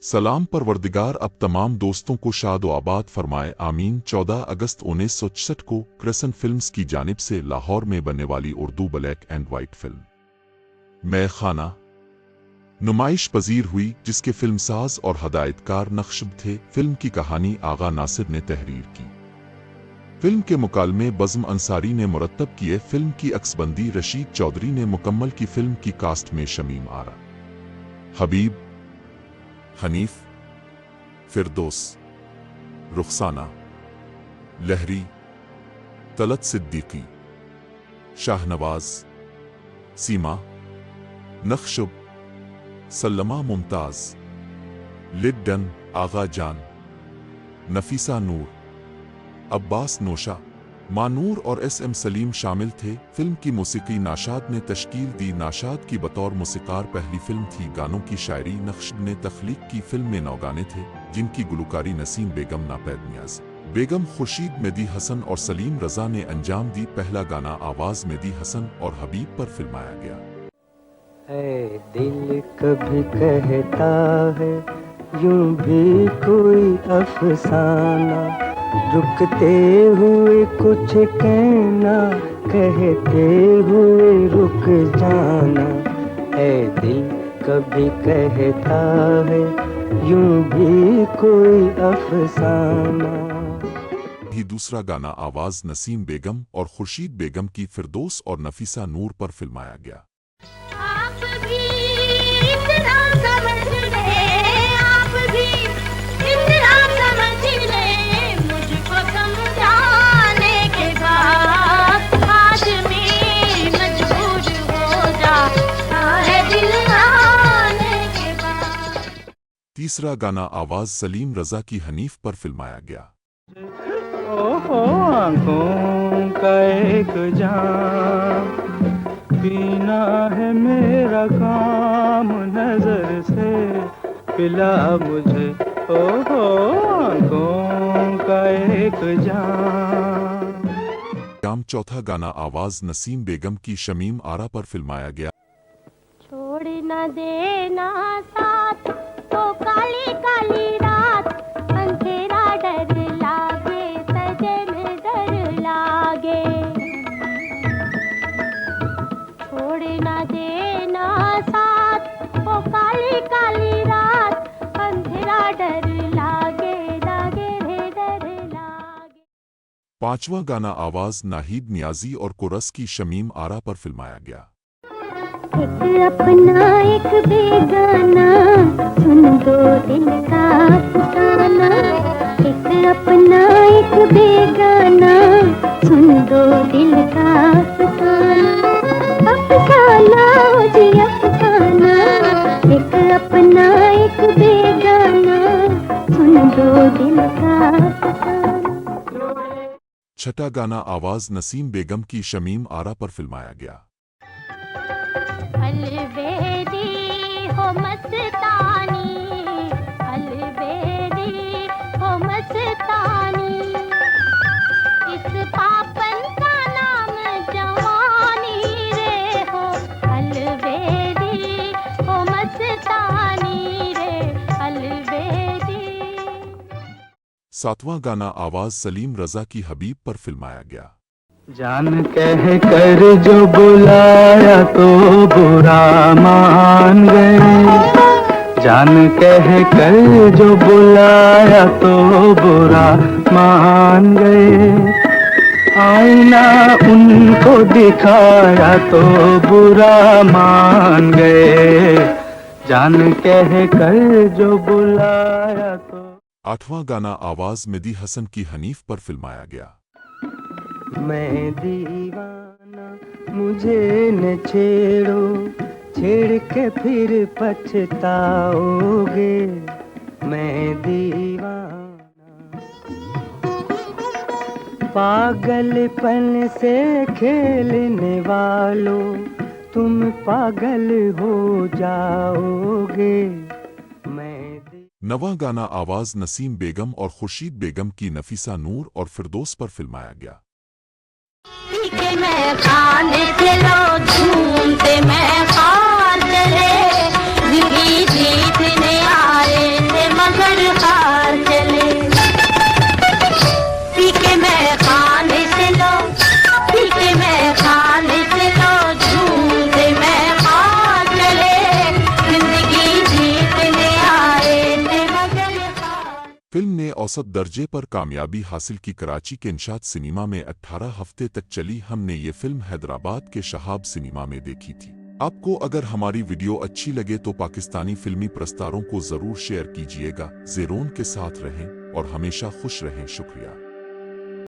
सलाम परवरदिगार अब तमाम दोस्तों को शाद व आबाद फरमाए आमीन। 14 अगस्त 1966 को क्रेसेंट फिल्म्स की जानिब से लाहौर में बनने वाली Urdu black and white film मैं खाना नुमाइश पजीर हुई, जिसके फिल्मसाज और हदायतकार नक्शब थे। फिल्म की कहानी आगा नासिर ने तहरीर की। फिल्म के मुकालमे बज़्म अंसारी ने मुरत्तब किए। फिल्म की अक्सबंदी रशीद चौधरी ने मुकम्मल की। फिल्म की कास्ट में शमीम आरा, हबीब, हनीफ, फिरदौस, रुखसाना, लहरी, तलत सिद्दीकी, शाहनवाज, सीमा, नक्शब, सल्लमा मुमताज, लिड्डन, आगा जान, नफीसा नूर, अब्बास नोशा, मानूर और एस.एम. सलीम शामिल थे। फिल्म की मौसीकी नाशाद ने तश्कील दी। नाशाद की बतौर मौसीकार पहली फिल्म थी। गानों की शायरी नक्शब ने तख्लीक की। फिल्म में 9 गाने थे, जिनकी गुलकारी नसीम बेगम, नापैद नियाज बेगम, खुर्शीद, मेहदी हसन और सलीम रजा ने अंजाम दी। पहला गाना आवाज मेहदी हसन और हबीब पर फिल्माया गया। है दिल कभी कहता है यूं भी कोई अफसाना, रुकते हुए कुछ कहना, कहते हुए रुक जाना। है दिल कभी कहता है यूं भी कोई अफसाना। ही दूसरा गाना आवाज नसीम बेगम और खुर्शीद बेगम की फिरदौस और नफीसा नूर पर फिल्माया गया। आप भी इतना समझ ले, आप भी इतना समझ ले, मुझको समझाने के बाद आदमी मजबूर हो जाता है दिल आने के बाद। तीसरा गाना आवाज सलीम रजा की हनीफ पर फिल्माया गया। ओहो आँखों का एक जाम, पीना है मेरा काम, नजर से पिला मुझे। ओहो आँखों का एक जाम। चौथा गाना आवाज नसीम बेगम की शमीम आरा पर फिल्माया गया। छोड़ न देना साथ तो काली काली रात, अंधेरा डर लागे सजन डर लागे। छोड़ न देना साथ तो काली काली रात, अंधेरा डर लागे लागे रे डर लागे। पांचवा गाना आवाज नाहिद नियाजी और कोरस की शमीम आरा पर फिल्माया गया। एक अपना एक बेगाना, सुन दो दिल का अफसाना। एक अपना एक बेगाना, सुन दो दिल का अफसाना। अफसाना जी अफसाना, एक अपना एक बेगाना, सुन दो दिल का अफसाना। छठा गाना आवाज नसीम बेगम की शमीम आरा पर फिल्माया गया। अलबेदी हो मस्तानी, अलबेदी हो मस्तानी, इस पापन का नाम जवानी रे हो। अलबेदी हो मस्तानी रे अलबेदी। सातवां गाना आवाज सलीम रजा की हबीब पर फिल्माया गया। जान कह कर जो बुलाया तो बुरा मान गए, जान कह कर जो बुलाया तो बुरा मान गए। आईना उनको दिखाया तो बुरा मान गए, जान कह कर जो बुलाया तो। आठवां गाना आवाज मेहदी हसन की हनीफ पर फिल्माया गया। मैं दीवाना मुझे न छेड़ो, छेड़ के फिर पछताओगे। मैं दीवाना पागलपन से खेलने वालों, तुम पागल हो जाओगे। नवां गाना आवाज नसीम बेगम और खुर्शीद बेगम की नफीसा नूर और फिरदौस पर फिल्माया गया। मैं खाने चलो झूमते मैं खान रे, जिंदगी जीतने आए। फिल्म ने औसत दर्जे पर कामयाबी हासिल की। कराची के इंशाद सिनेमा में 18 हफ्ते तक चली। हमने ये फिल्म हैदराबाद के शहाब सिनेमा में देखी थी। आपको अगर हमारी वीडियो अच्छी लगे तो पाकिस्तानी फिल्मी प्रस्तारों को जरूर शेयर कीजिएगा। ज़ेरोन के साथ रहें और हमेशा खुश रहें। शुक्रिया।